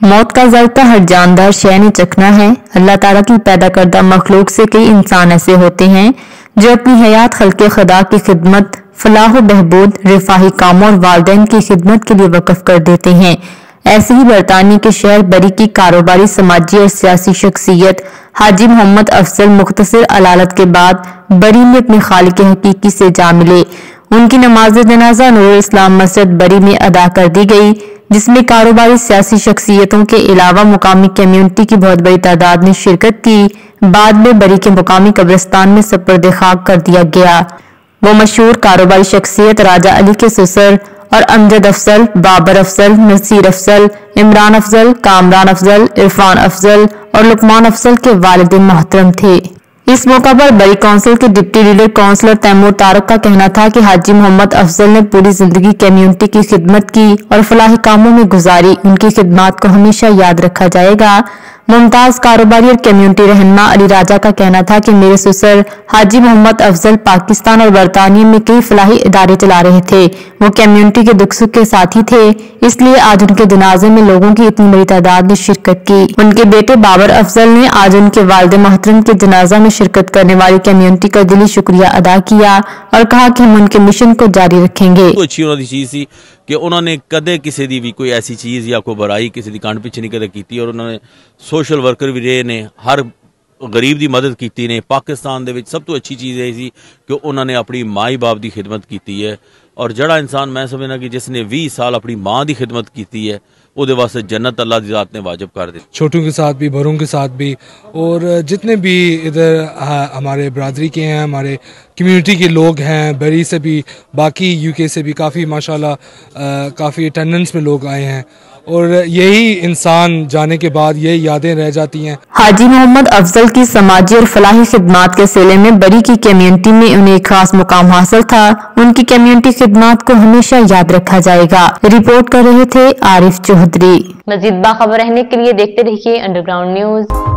मौत का ज़ायका हर जानदार शय ने चखना है। अल्लाह ताला की पैदा करदा मखलूक से कई इंसान ऐसे होते हैं जो अपनी हयात खल्क़े खुदा की खिदमत, फलाह बहबूद, रिफाही कामों और वालिदैन की खिदमत के लिए वक़्फ़ कर देते हैं। ऐसे ही बरतानिया के शहर बरी की कारोबारी, समाजी और सियासी शख्सियत हाजी मोहम्मद अफजल मुख्तसर अलालत के बाद बरी में अपने खालिक हकीकी से जा मिले। उनकी नमाज जनाजा नूरुल इस्लाम मस्जिद बरी में अदा कर दी गई, जिसमें कारोबारी, सियासी शख्सियतों के अलावा मुकामी कम्युनिटी की बहुत बड़ी तादाद ने शिरकत की। बाद में बरी के मुकामी कब्रिस्तान में सपर्द खाक कर दिया गया। वो मशहूर कारोबारी शख्सियत राजा अली के ससुर और अमजद अफजल, बाबर अफजल, नसीर अफजल, इमरान अफजल, कामरान अफजल, इरफान अफजल और लुकमान अफजल के वालिद मोहतरम थे। इस मौका पर बरी काउंसिल के deputy leader councillor Taimur Tarak का कहना था कि हाजी मोहम्मद अफजल ने पूरी जिंदगी कम्युनिटी की खिदमत की और फलाही कामों में गुजारी। उनकी खिदमत को हमेशा याद रखा जाएगा। मुमताज कारोबारी और कम्युनिटी रहनुमा अली राजा का कहना था कि मेरे ससुर हाजी मोहम्मद अफजल पाकिस्तान और बरतानिया में कई फलाही इदारे चला रहे थे। वो कम्युनिटी के दुख सुख के साथी थे, इसलिए आज उनके जनाजे में लोगों की इतनी बड़ी तादाद ने शिरकत की। उनके बेटे बाबर अफजल ने आज उनके वालिद मोहतरम के जनाजा में शिरकत करने वाली कम्युनिटी का दिली शुक्रिया अदा किया और कहा कि हम उनके मिशन को जारी रखेंगे। अच्छी उन्होंने चीज सी कि उन्होंने कदे किसी दी भी कोई ऐसी चीज़ या कोई बुराई किसी दी कंड पिछे नहीं कदे की और उन्होंने सोशल वर्कर भी रहे ने, हर गरीब की मदद की ने। पाकिस्तान दे विच सब तो अच्छी चीज़ यही कि उन्होंने अपनी माई बाप की खिदमत की है और जड़ा इंसान मैं समझना कि जिसने 20 साल अपनी माँ की खिदमत की है उसदे वास्ते जन्नत अल्लाह दी ज़ात ने वाजिब कर दी। छोटों के साथ भी, बड़ों के साथ भी और जितने भी इधर हमारे बरादरी के हैं, हमारे कम्युनिटी के लोग हैं, बरी से भी, बाकी यूके से भी काफ़ी माशाल्लाह काफ़ी अटेंडेंस में लोग आए हैं और यही इंसान जाने के बाद यही यादें रह जाती हैं। हाजी मोहम्मद अफजल की समाजी और फलाही खिदमत के सिले में बरी की कम्युनिटी में उन्हें एक खास मुकाम हासिल था। उनकी कम्युनिटी खिदमत को हमेशा याद रखा जाएगा। रिपोर्ट कर रहे थे आरिफ चौधरी। मजीद बाखबर रहने के लिए देखते रहिए अंडरग्राउंड न्यूज।